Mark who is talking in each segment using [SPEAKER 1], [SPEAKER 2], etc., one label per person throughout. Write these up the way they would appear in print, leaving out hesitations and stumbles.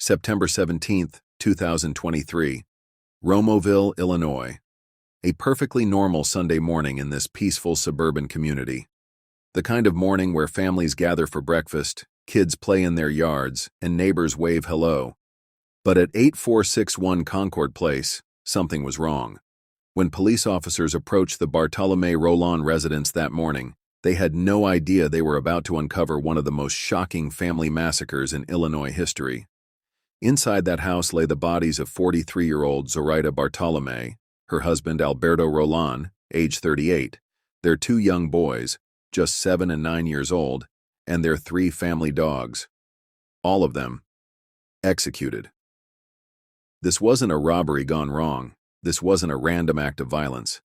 [SPEAKER 1] September 17, 2023. Romeoville, Illinois. A perfectly normal Sunday morning in this peaceful suburban community. The kind of morning where families gather for breakfast, kids play in their yards, and neighbors wave hello. But at 8461 Concord Place, something was wrong. When police officers approached the Bartolomei Rolon residence that morning, they had no idea they were about to uncover one of the most shocking family massacres in Illinois history. Inside that house lay the bodies of 43-year-old Zoraida Bartolomei, her husband Alberto Rolon, age 38, their two young boys, just 7 and 9 years old, and their 3 family dogs. All of them executed. This wasn't a robbery gone wrong. This wasn't a random act of violence.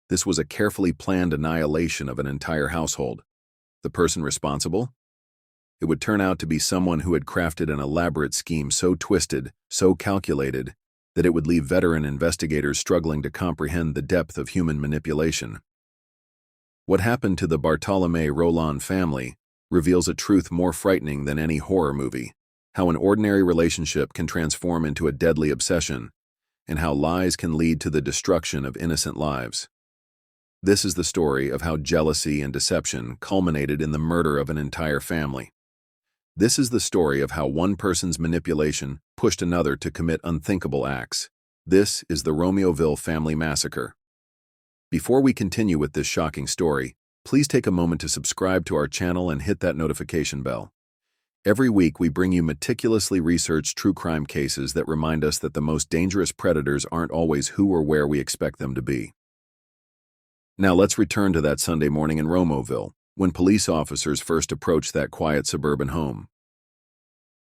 [SPEAKER 1] This was a carefully planned annihilation of an entire household. The person responsible? It would turn out to be someone who had crafted an elaborate scheme so twisted, so calculated, that it would leave veteran investigators struggling to comprehend the depth of human manipulation. What happened to the Bartolomei Rolon family reveals a truth more frightening than any horror movie: how an ordinary relationship can transform into a deadly obsession, and how lies can lead to the destruction of innocent lives. This is the story of how jealousy and deception culminated in the murder of an entire family. This is the story of how one person's manipulation pushed another to commit unthinkable acts. This is the Romeoville family massacre. Before we continue with this shocking story, please take a moment to subscribe to our channel and hit that notification bell. Every week we bring you meticulously researched true crime cases that remind us that the most dangerous predators aren't always who or where we expect them to be. Now let's return to that Sunday morning in Romeoville, when police officers first approached that quiet suburban home.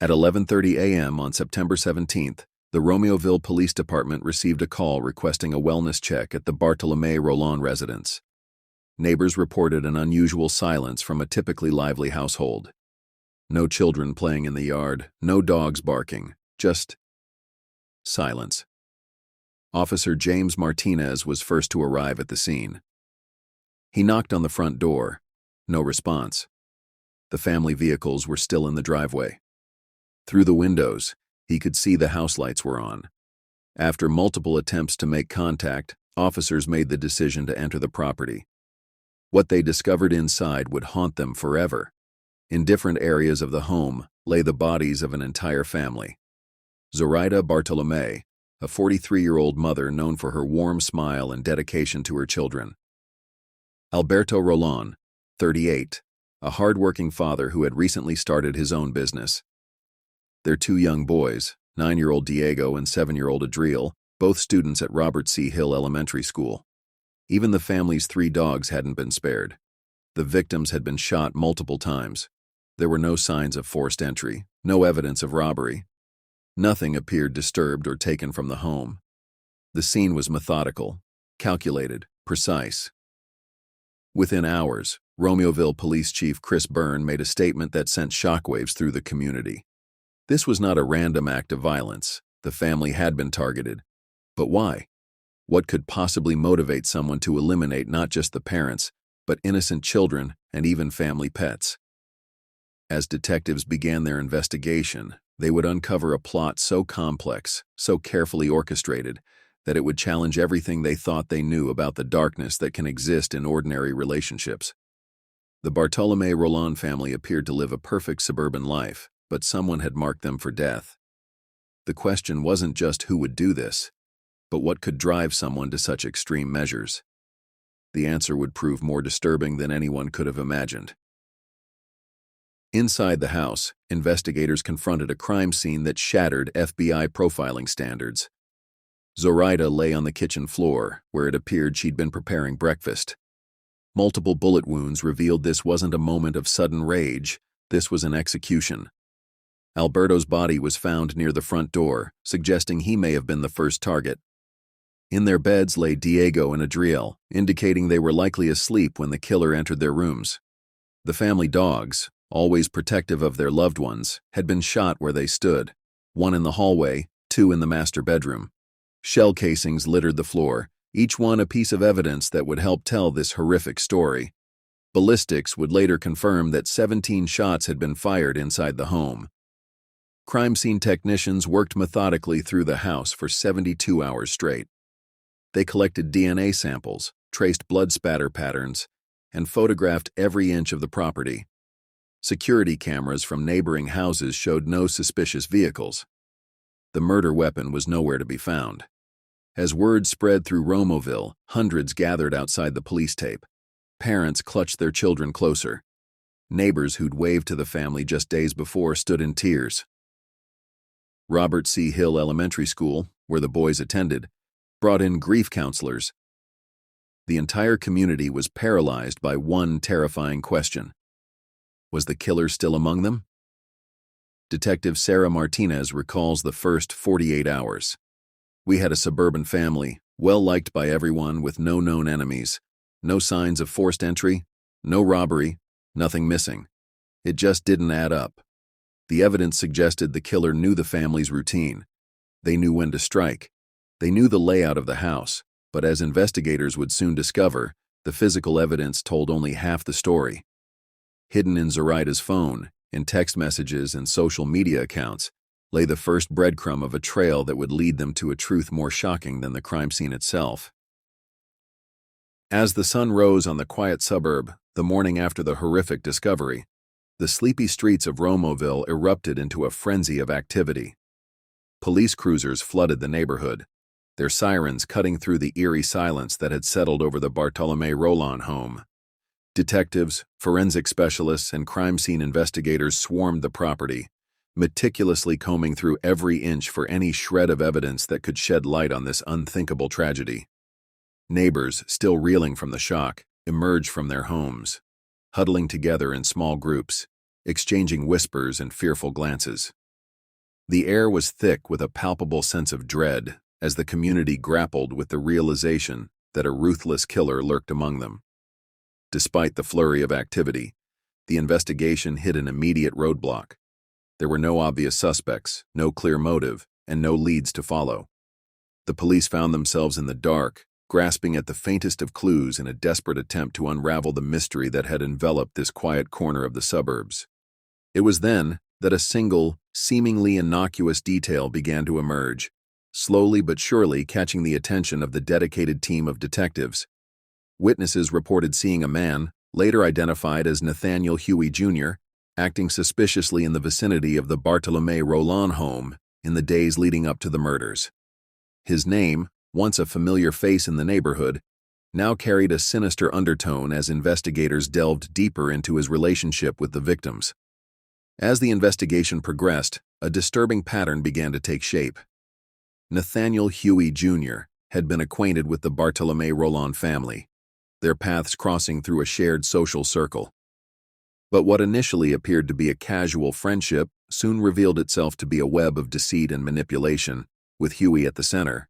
[SPEAKER 1] At 11:30 a.m. on September 17th, the Romeoville Police Department received a call requesting a wellness check at the Bartolomei Rolon residence. Neighbors reported an unusual silence from a typically lively household. No children playing in the yard, no dogs barking, just silence. Officer James Martinez was first to arrive at the scene. He knocked on the front door. No response. The family vehicles were still in the driveway. Through the windows, he could see the house lights were on. After multiple attempts to make contact, officers made the decision to enter the property. What they discovered inside would haunt them forever. In different areas of the home lay the bodies of an entire family. Zoraida Bartolomei, a 43-year-old mother known for her warm smile and dedication to her children. Alberto Rolon, 38, a hard-working father who had recently started his own business. Their 2 young boys, 9-year-old Diego and 7-year-old Adriel, both students at Robert C. Hill Elementary School. Even the family's 3 dogs hadn't been spared. The victims had been shot multiple times. There were no signs of forced entry, no evidence of robbery. Nothing appeared disturbed or taken from the home. The scene was methodical, calculated, precise. Within hours, Romeoville Police Chief Chris Byrne made a statement that sent shockwaves through the community. This was not a random act of violence. The family had been targeted. But why? What could possibly motivate someone to eliminate not just the parents, but innocent children and even family pets? As detectives began their investigation, they would uncover a plot so complex, so carefully orchestrated, that it would challenge everything they thought they knew about the darkness that can exist in ordinary relationships. The Bartolomei Rolon family appeared to live a perfect suburban life, but someone had marked them for death. The question wasn't just who would do this, but what could drive someone to such extreme measures. The answer would prove more disturbing than anyone could have imagined. Inside the house, investigators confronted a crime scene that shattered FBI profiling standards. Zoraida lay on the kitchen floor, where it appeared she'd been preparing breakfast. Multiple bullet wounds revealed this wasn't a moment of sudden rage, this was an execution. Alberto's body was found near the front door, suggesting he may have been the first target. In their beds lay Diego and Adriel, indicating they were likely asleep when the killer entered their rooms. The family dogs, always protective of their loved ones, had been shot where they stood, 1 in the hallway, 2 in the master bedroom. Shell casings littered the floor, each one a piece of evidence that would help tell this horrific story. Ballistics would later confirm that 17 shots had been fired inside the home. Crime scene technicians worked methodically through the house for 72 hours straight. They collected DNA samples, traced blood spatter patterns, and photographed every inch of the property. Security cameras from neighboring houses showed no suspicious vehicles. The murder weapon was nowhere to be found. As word spread through Romeoville, hundreds gathered outside the police tape. Parents clutched their children closer. Neighbors who'd waved to the family just days before stood in tears. Robert C. Hill Elementary School, where the boys attended, brought in grief counselors. The entire community was paralyzed by one terrifying question. Was the killer still among them? Detective Sarah Martinez recalls the first 48 hours. We had a suburban family, well-liked by everyone with no known enemies, no signs of forced entry, no robbery, nothing missing. It just didn't add up. The evidence suggested the killer knew the family's routine. They knew when to strike. They knew the layout of the house, but as investigators would soon discover, the physical evidence told only half the story. Hidden in Zoraida's phone, in text messages and social media accounts, lay the first breadcrumb of a trail that would lead them to a truth more shocking than the crime scene itself. As the sun rose on the quiet suburb, the morning after the horrific discovery, the sleepy streets of Romeoville erupted into a frenzy of activity. Police cruisers flooded the neighborhood, their sirens cutting through the eerie silence that had settled over the Bartolomei Rolon home. Detectives, forensic specialists, and crime scene investigators swarmed the property, meticulously combing through every inch for any shred of evidence that could shed light on this unthinkable tragedy. Neighbors, still reeling from the shock, emerged from their homes, huddling together in small groups, exchanging whispers and fearful glances. The air was thick with a palpable sense of dread as the community grappled with the realization that a ruthless killer lurked among them. Despite the flurry of activity, the investigation hit an immediate roadblock. There were no obvious suspects, no clear motive, and no leads to follow. The police found themselves in the dark, grasping at the faintest of clues in a desperate attempt to unravel the mystery that had enveloped this quiet corner of the suburbs. It was then that a single, seemingly innocuous detail began to emerge, slowly but surely catching the attention of the dedicated team of detectives. Witnesses reported seeing a man, later identified as Nathaniel Huey Jr., acting suspiciously in the vicinity of the Bartolomei Rolon home in the days leading up to the murders. His name, once a familiar face in the neighborhood, now carried a sinister undertone as investigators delved deeper into his relationship with the victims. As the investigation progressed, a disturbing pattern began to take shape. Nathaniel Huey Jr. had been acquainted with the Bartolomei Rolon family, their paths crossing through a shared social circle. But what initially appeared to be a casual friendship soon revealed itself to be a web of deceit and manipulation, with Huey at the center.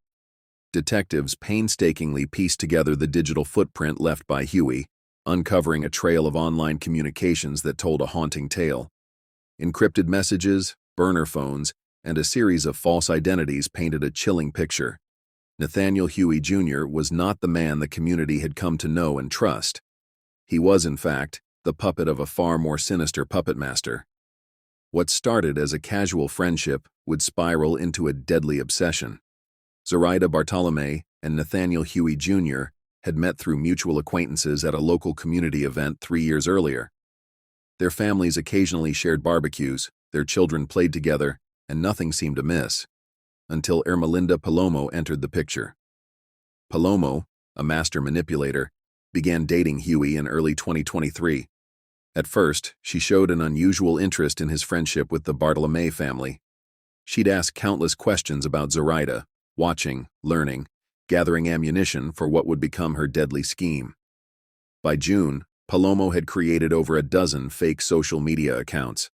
[SPEAKER 1] Detectives painstakingly pieced together the digital footprint left by Huey, uncovering a trail of online communications that told a haunting tale. Encrypted messages, burner phones, and a series of false identities painted a chilling picture. Nathaniel Huey Jr. was not the man the community had come to know and trust. He was, in fact, the puppet of a far more sinister puppet master. What started as a casual friendship would spiral into a deadly obsession. Zoraida Bartolomei and Nathaniel Huey Jr. had met through mutual acquaintances at a local community event 3 years earlier. Their families occasionally shared barbecues, their children played together, and nothing seemed amiss, until Ermalinda Palomo entered the picture. Palomo, a master manipulator, began dating Huey in early 2023. At first, she showed an unusual interest in his friendship with the Bartolomei family. She'd ask countless questions about Zoraida, watching, learning, gathering ammunition for what would become her deadly scheme. By June, Palomo had created over a dozen fake social media accounts.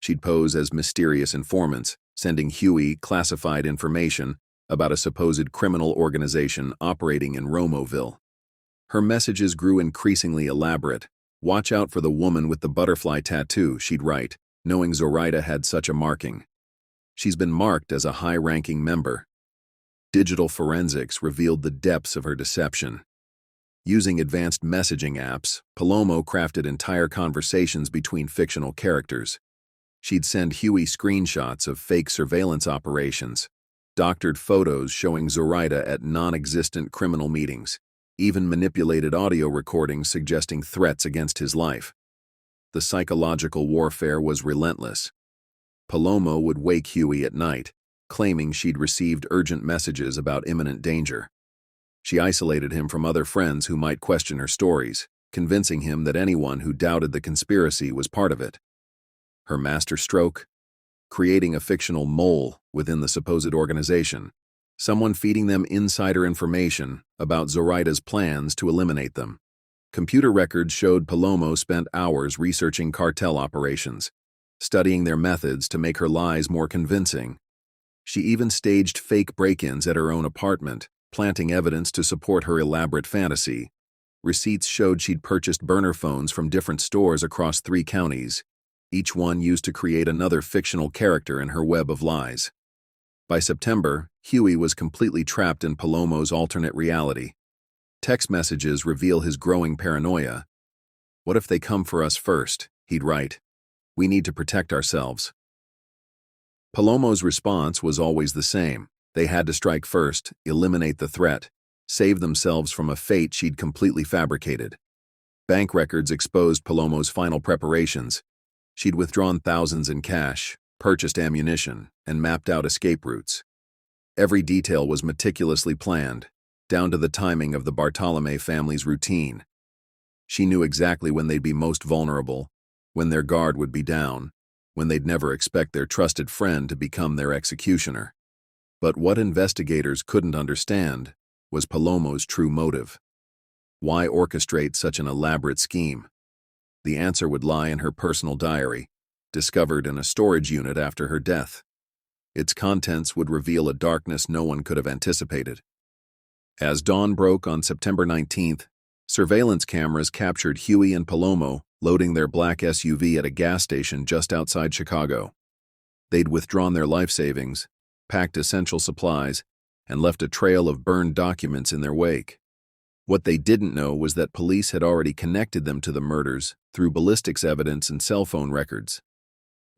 [SPEAKER 1] She'd pose as mysterious informants, sending Huey classified information about a supposed criminal organization operating in Romeoville. Her messages grew increasingly elaborate. "Watch out for the woman with the butterfly tattoo," she'd write, knowing Zoraida had such a marking. "She's been marked as a high-ranking member." Digital forensics revealed the depths of her deception. Using advanced messaging apps, Palomo crafted entire conversations between fictional characters. She'd send Huey screenshots of fake surveillance operations, doctored photos showing Zoraida at non-existent criminal meetings, even manipulated audio recordings suggesting threats against his life. The psychological warfare was relentless. Palomo would wake Huey at night, claiming she'd received urgent messages about imminent danger. She isolated him from other friends who might question her stories, convincing him that anyone who doubted the conspiracy was part of it. Her masterstroke? Creating a fictional mole within the supposed organization, someone feeding them insider information about Zoraida's plans to eliminate them. Computer records showed Palomo spent hours researching cartel operations, studying their methods to make her lies more convincing. She even staged fake break-ins at her own apartment, planting evidence to support her elaborate fantasy. Receipts showed she'd purchased burner phones from different stores across 3 counties, each one used to create another fictional character in her web of lies. By September, Huey was completely trapped in Palomo's alternate reality. Text messages reveal his growing paranoia. "What if they come for us first?" he'd write. "We need to protect ourselves." Palomo's response was always the same. They had to strike first, eliminate the threat, save themselves from a fate she'd completely fabricated. Bank records exposed Palomo's final preparations. She'd withdrawn thousands in cash, purchased ammunition, and mapped out escape routes. Every detail was meticulously planned, down to the timing of the Bartolomei family's routine. She knew exactly when they'd be most vulnerable, when their guard would be down, when they'd never expect their trusted friend to become their executioner. But what investigators couldn't understand was Palomo's true motive. Why orchestrate such an elaborate scheme? The answer would lie in her personal diary, discovered in a storage unit after her death. Its contents would reveal a darkness no one could have anticipated. As dawn broke on September 19th, surveillance cameras captured Huey and Palomo loading their black SUV at a gas station just outside Chicago. They'd withdrawn their life savings, packed essential supplies, and left a trail of burned documents in their wake. What they didn't know was that police had already connected them to the murders through ballistics evidence and cell phone records.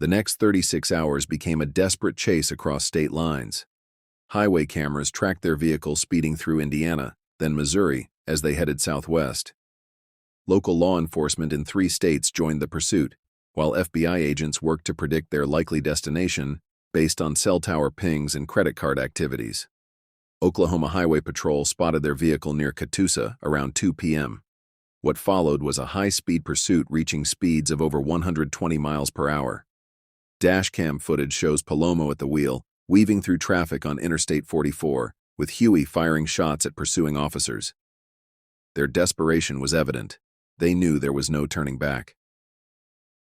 [SPEAKER 1] The next 36 hours became a desperate chase across state lines. Highway cameras tracked their vehicle speeding through Indiana, then Missouri, as they headed southwest. Local law enforcement in 3 states joined the pursuit, while FBI agents worked to predict their likely destination based on cell tower pings and credit card activities. Oklahoma Highway Patrol spotted their vehicle near Catoosa around 2 p.m. What followed was a high-speed pursuit reaching speeds of over 120 miles per hour. Dashcam footage shows Palomo at the wheel, weaving through traffic on Interstate 44, with Huey firing shots at pursuing officers. Their desperation was evident. They knew there was no turning back.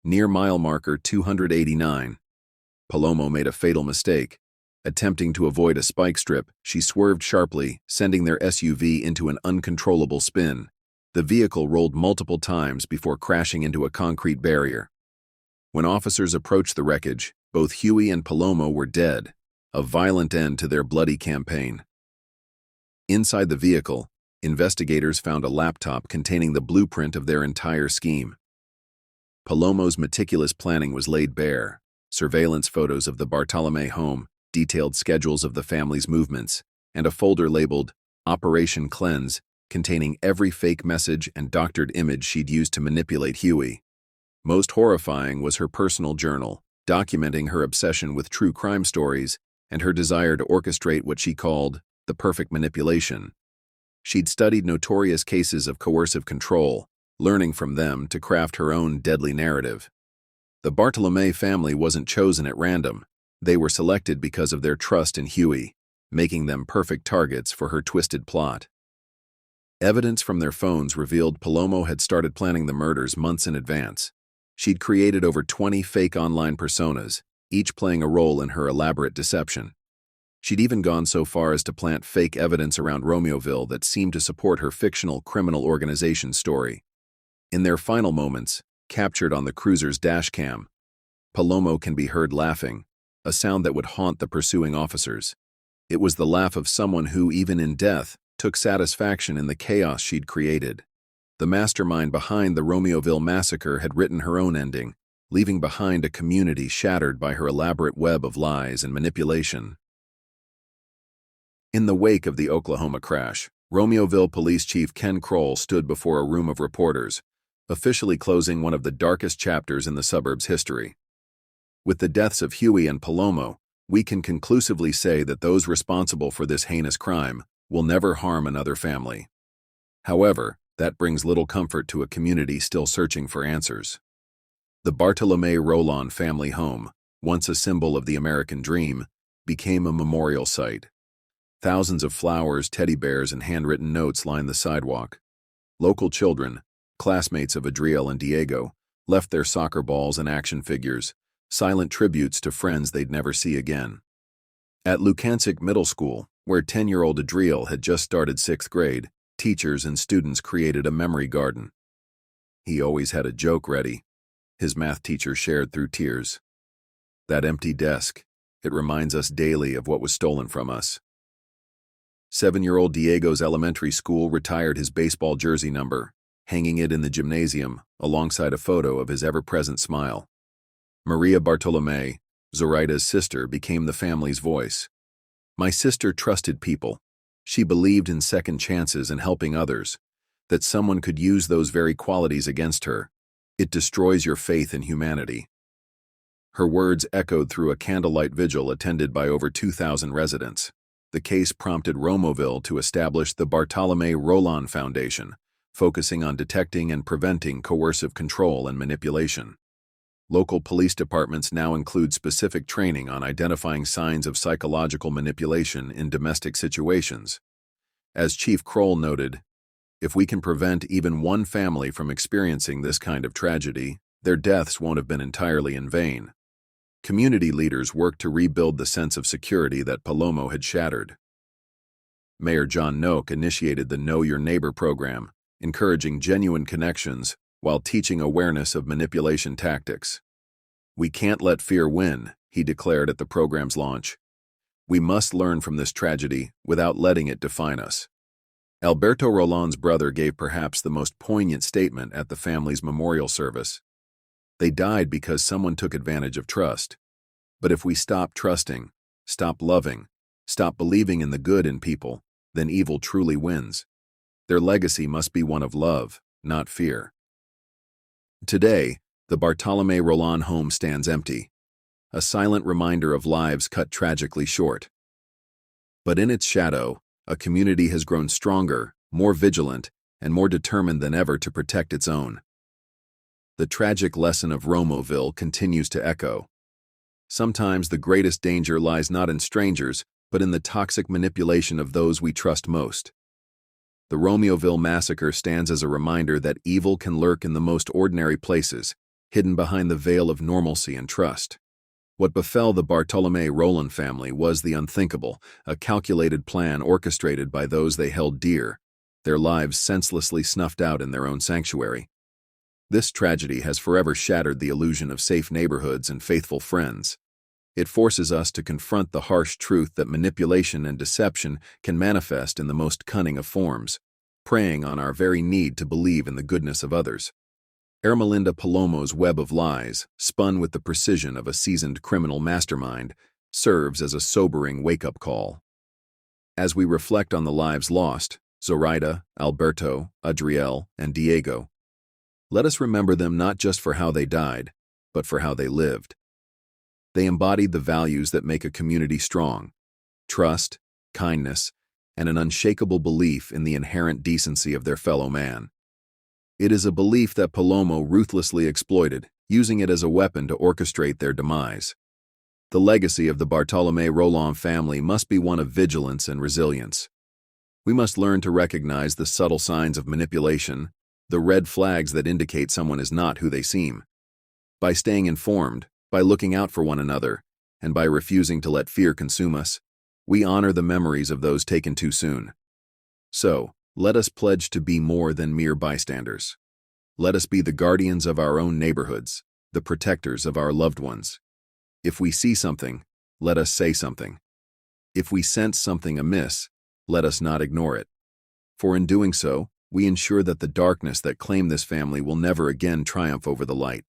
[SPEAKER 1] Near mile marker 289, Palomo made a fatal mistake. Attempting to avoid a spike strip, she swerved sharply, sending their SUV into an uncontrollable spin. The vehicle rolled multiple times before crashing into a concrete barrier. When officers approached the wreckage, both Huey and Palomo were dead, a violent end to their bloody campaign. Inside the vehicle, investigators found a laptop containing the blueprint of their entire scheme. Palomo's meticulous planning was laid bare. Surveillance photos of the Bartolomei home, detailed schedules of the family's movements, and a folder labeled Operation Cleanse containing every fake message and doctored image she'd used to manipulate Huey. Most horrifying was her personal journal, documenting her obsession with true crime stories and her desire to orchestrate what she called the perfect manipulation. She'd studied notorious cases of coercive control, learning from them to craft her own deadly narrative. The Bartolomei family wasn't chosen at random. They were selected because of their trust in Huey, making them perfect targets for her twisted plot. Evidence from their phones revealed Palomo had started planning the murders months in advance. She'd created over 20 fake online personas, each playing a role in her elaborate deception. She'd even gone so far as to plant fake evidence around Romeoville that seemed to support her fictional criminal organization story. In their final moments, captured on the cruiser's dashcam, Palomo can be heard laughing, a sound that would haunt the pursuing officers. It was the laugh of someone who, even in death, took satisfaction in the chaos she'd created. The mastermind behind the Romeoville Massacre had written her own ending, leaving behind a community shattered by her elaborate web of lies and manipulation. In the wake of the Oklahoma crash, Romeoville Police Chief Ken Kroll stood before a room of reporters, officially closing one of the darkest chapters in the suburb's history. With the deaths of Huey and Palomo, we can conclusively say that those responsible for this heinous crime will never harm another family. However, that brings little comfort to a community still searching for answers. The Bartolomei Rolon family home, once a symbol of the American dream, became a memorial site. Thousands of flowers, teddy bears, and handwritten notes lined the sidewalk. Local children, classmates of Adriel and Diego, left their soccer balls and action figures, silent tributes to friends they'd never see again. At Lukanczyk Middle School, where 10-year-old Adriel had just started 6th grade, teachers and students created a memory garden. He always had a joke ready, his math teacher shared through tears. That empty desk, it reminds us daily of what was stolen from us. 7-year-old Diego's elementary school retired his baseball jersey number, hanging it in the gymnasium alongside a photo of his ever-present smile. Maria Bartolomei, Zoraida's sister, became the family's voice. My sister trusted people. She believed in second chances and helping others, that someone could use those very qualities against her. It destroys your faith in humanity. Her words echoed through a candlelight vigil attended by over 2,000 residents. The case prompted Romeoville to establish the Bartolomei Rolon Foundation, focusing on detecting and preventing coercive control and manipulation. Local police departments now include specific training on identifying signs of psychological manipulation in domestic situations. As Chief Kroll noted, if we can prevent even one family from experiencing this kind of tragedy, their deaths won't have been entirely in vain. Community leaders worked to rebuild the sense of security that Palomo had shattered. Mayor John Noak initiated the Know Your Neighbor program, encouraging genuine connections while teaching awareness of manipulation tactics. We can't let fear win, he declared at the program's launch. We must learn from this tragedy without letting it define us. Alberto Rolon's brother gave perhaps the most poignant statement at the family's memorial service. They died because someone took advantage of trust. But if we stop trusting, stop loving, stop believing in the good in people, then evil truly wins. Their legacy must be one of love, not fear. Today, the Bartolomei Rolon home stands empty, a silent reminder of lives cut tragically short. But in its shadow, a community has grown stronger, more vigilant, and more determined than ever to protect its own. The tragic lesson of Romeoville continues to echo. Sometimes the greatest danger lies not in strangers, but in the toxic manipulation of those we trust most. The Romeoville Massacre stands as a reminder that evil can lurk in the most ordinary places, hidden behind the veil of normalcy and trust. What befell the Bartolomei Rolon family was the unthinkable, a calculated plan orchestrated by those they held dear, their lives senselessly snuffed out in their own sanctuary. This tragedy has forever shattered the illusion of safe neighborhoods and faithful friends. It forces us to confront the harsh truth that manipulation and deception can manifest in the most cunning of forms, preying on our very need to believe in the goodness of others. Ermalinda Palomo's web of lies, spun with the precision of a seasoned criminal mastermind, serves as a sobering wake-up call. As we reflect on the lives lost, Zoraida, Alberto, Adriel, and Diego, let us remember them not just for how they died, but for how they lived. They embodied the values that make a community strong: trust, kindness, and an unshakable belief in the inherent decency of their fellow man. It is a belief that Palomo ruthlessly exploited, using it as a weapon to orchestrate their demise. The legacy of the Bartolomei Rolon family must be one of vigilance and resilience. We must learn to recognize the subtle signs of manipulation, the red flags that indicate someone is not who they seem. By staying informed, by looking out for one another, and by refusing to let fear consume us, we honor the memories of those taken too soon. So, let us pledge to be more than mere bystanders. Let us be the guardians of our own neighborhoods, the protectors of our loved ones. If we see something, let us say something. If we sense something amiss, let us not ignore it. For in doing so, we ensure that the darkness that claimed this family will never again triumph over the light.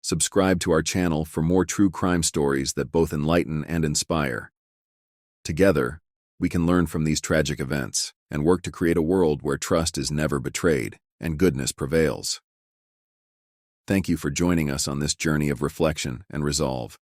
[SPEAKER 1] Subscribe to our channel for more true crime stories that both enlighten and inspire. Together, we can learn from these tragic events and work to create a world where trust is never betrayed and goodness prevails. Thank you for joining us on this journey of reflection and resolve.